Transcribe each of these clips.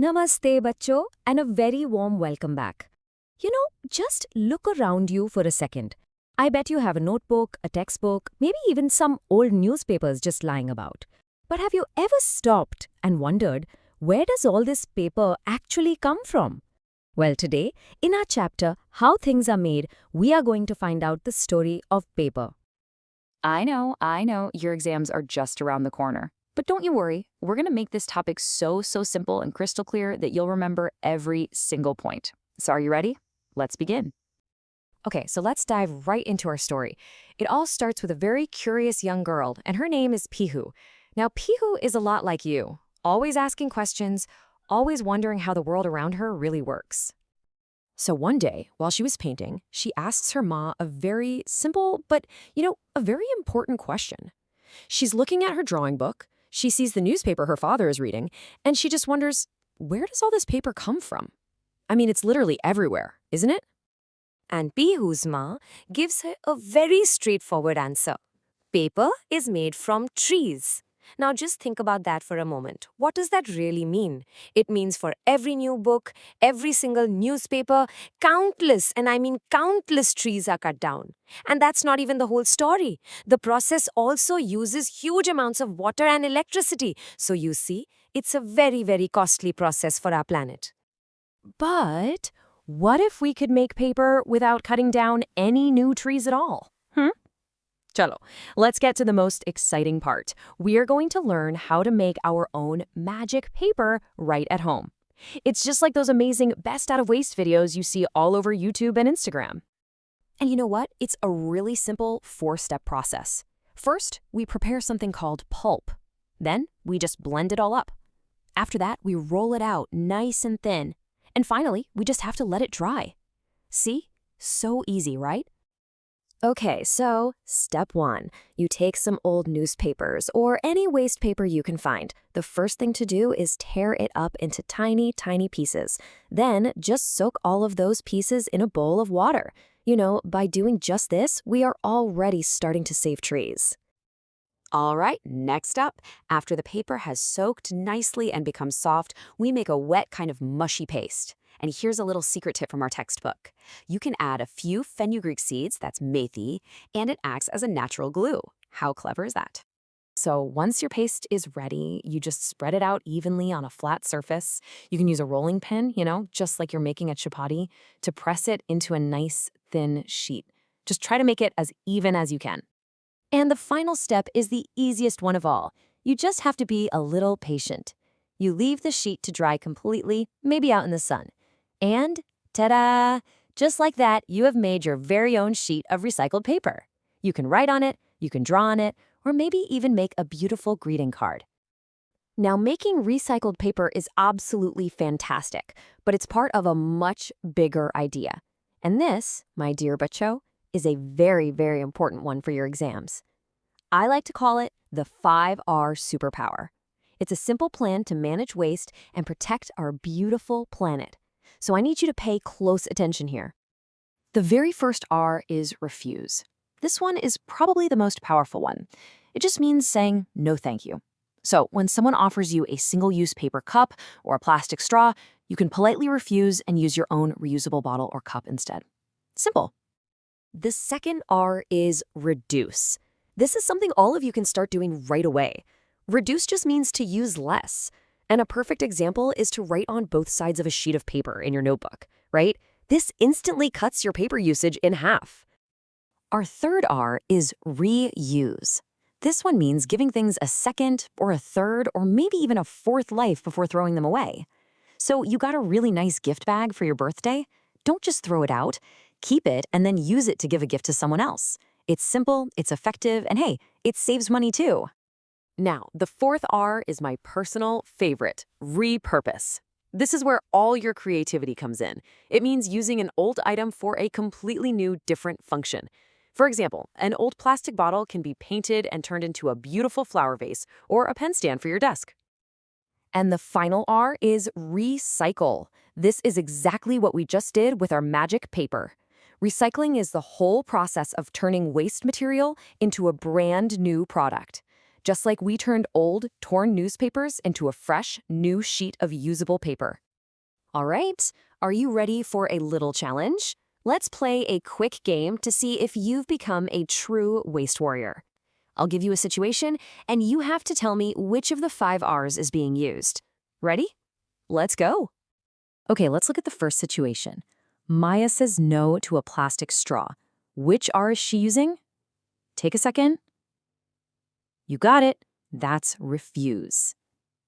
Namaste, bachcho, and a very warm welcome back. Just look around you for a second. I bet you have a notebook, a textbook, maybe even some old newspapers just lying about. But have you ever stopped and wondered, where does all this paper actually come from? Well, today, in our chapter, How Things Are Made, we are going to find out the story of paper. I know, your exams are just around the corner. But don't you worry, we're going to make this topic so simple and crystal clear that you'll remember every single point. So are you ready? Let's begin. Okay, so let's dive right into our story. It all starts with a very curious young girl, and her name is Pihu. Now, Pihu is a lot like you, always asking questions, always wondering how the world around her really works. So one day, while she was painting, she asks her ma a very simple, but, a very important question. She's looking at her drawing book, she sees the newspaper her father is reading, and she just wonders, where does all this paper come from? I mean, it's literally everywhere, isn't it? And Pihu's ma gives her a very straightforward answer. Paper is made from trees. Now just think about that for a moment. What does that really mean? It means for every new book, every single newspaper, countless, and I mean countless trees are cut down. And that's not even the whole story. The process also uses huge amounts of water and electricity. So you see, it's a very costly process for our planet. But what if we could make paper without cutting down any new trees at all? Chalo, let's get to the most exciting part. We are going to learn how to make our own magic paper right at home. It's just like those amazing best out of waste videos you see all over YouTube and Instagram. And you know what? It's a really simple 4-step process. First, we prepare something called pulp. Then, we just blend it all up. After that, we roll it out nice and thin. And finally, we just have to let it dry. See? So easy, right? Okay, so step 1. You take some old newspapers or any waste paper you can find. The first thing to do is tear it up into tiny pieces. Then just soak all of those pieces in a bowl of water. By doing just this, we are already starting to save trees. All right, next up, after the paper has soaked nicely and become soft, we make a wet kind of mushy paste. And here's a little secret tip from our textbook. You can add a few fenugreek seeds, that's methi, and it acts as a natural glue. How clever is that? So once your paste is ready, you just spread it out evenly on a flat surface. You can use a rolling pin, just like you're making a chapati, to press it into a nice thin sheet. Just try to make it as even as you can. And the final step is the easiest one of all. You just have to be a little patient. You leave the sheet to dry completely, maybe out in the sun. And ta-da! Just like that, you have made your very own sheet of recycled paper. You can write on it, you can draw on it, or maybe even make a beautiful greeting card. Now, making recycled paper is absolutely fantastic, but it's part of a much bigger idea. And this, my dear bachcho, is a very important one for your exams. I like to call it the 5R Superpower. It's a simple plan to manage waste and protect our beautiful planet. So I need you to pay close attention here. The very first R is refuse. This one is probably the most powerful one. It just means saying no thank you. So when someone offers you a single-use paper cup or a plastic straw, you can politely refuse and use your own reusable bottle or cup instead. Simple. The second R is reduce. This is something all of you can start doing right away. Reduce just means to use less. And a perfect example is to write on both sides of a sheet of paper in your notebook, right? This instantly cuts your paper usage in half. Our third R is reuse. This one means giving things a second or a third or maybe even a fourth life before throwing them away. So you got a really nice gift bag for your birthday? Don't just throw it out. Keep it and then use it to give a gift to someone else. It's simple, it's effective, and hey, it saves money too. Now, the fourth R is my personal favorite, repurpose. This is where all your creativity comes in. It means using an old item for a completely new, different function. For example, an old plastic bottle can be painted and turned into a beautiful flower vase or a pen stand for your desk. And the final R is recycle. This is exactly what we just did with our magic paper. Recycling is the whole process of turning waste material into a brand new product. just like we turned old, torn newspapers into a fresh, new sheet of usable paper. All right, are you ready for a little challenge? Let's play a quick game to see if you've become a true waste warrior. I'll give you a situation, and you have to tell me which of the 5 R's is being used. Ready? Let's go. Okay, let's look at the first situation. Maya says no to a plastic straw. Which R is she using? Take a second. You got it. That's refuse.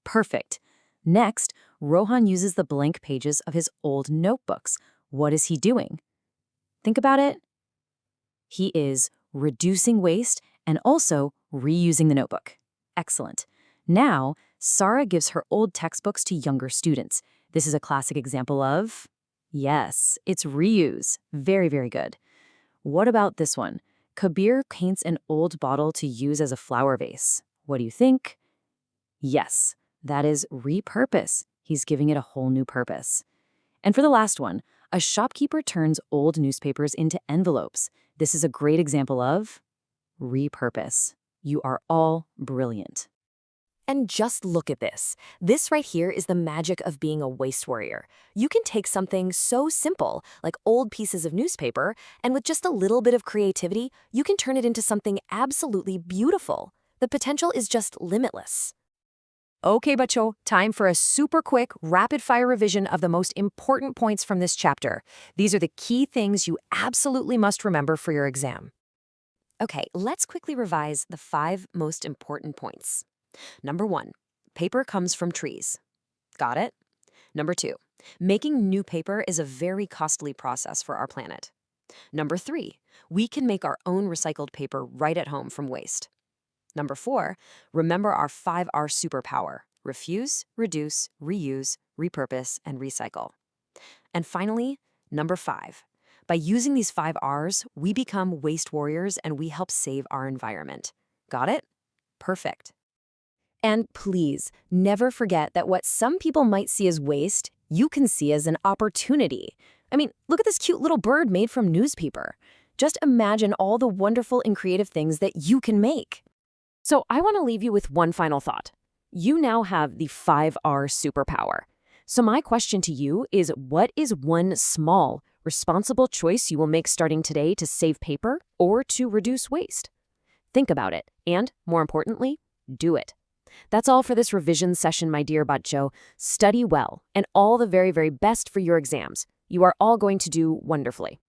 Perfect. Next, Rohan uses the blank pages of his old notebooks. What is he doing? Think about it. He is reducing waste and also reusing the notebook. Excellent. Now, Sarah gives her old textbooks to younger students. This is a classic example of, yes, it's reuse. Very, very good. What about this one? Kabir paints an old bottle to use as a flower vase. What do you think? Yes, that is repurpose. He's giving it a whole new purpose. And for the last one, a shopkeeper turns old newspapers into envelopes. This is a great example of repurpose. You are all brilliant. And just look at this. This right here is the magic of being a waste warrior. You can take something so simple, like old pieces of newspaper, and with just a little bit of creativity, you can turn it into something absolutely beautiful. The potential is just limitless. Okay, bacho, time for a super quick, rapid-fire revision of the most important points from this chapter. These are the key things you absolutely must remember for your exam. Okay, let's quickly revise the 5 most important points. Number 1, paper comes from trees. Got it? Number 2, making new paper is a very costly process for our planet. Number 3, we can make our own recycled paper right at home from waste. Number 4, remember our 5R superpower: refuse, reduce, reuse, repurpose, and recycle. And finally, number 5, by using these 5 R's, we become waste warriors and we help save our environment. Got it? Perfect. And please, never forget that what some people might see as waste, you can see as an opportunity. I mean, look at this cute little bird made from newspaper. Just imagine all the wonderful and creative things that you can make. So I want to leave you with one final thought. You now have the 5R superpower. So my question to you is, what is one small, responsible choice you will make starting today to save paper or to reduce waste? Think about it, and more importantly, do it. That's all for this revision session, my dear Batcho. Study well, and all the very, very best for your exams. You are all going to do wonderfully.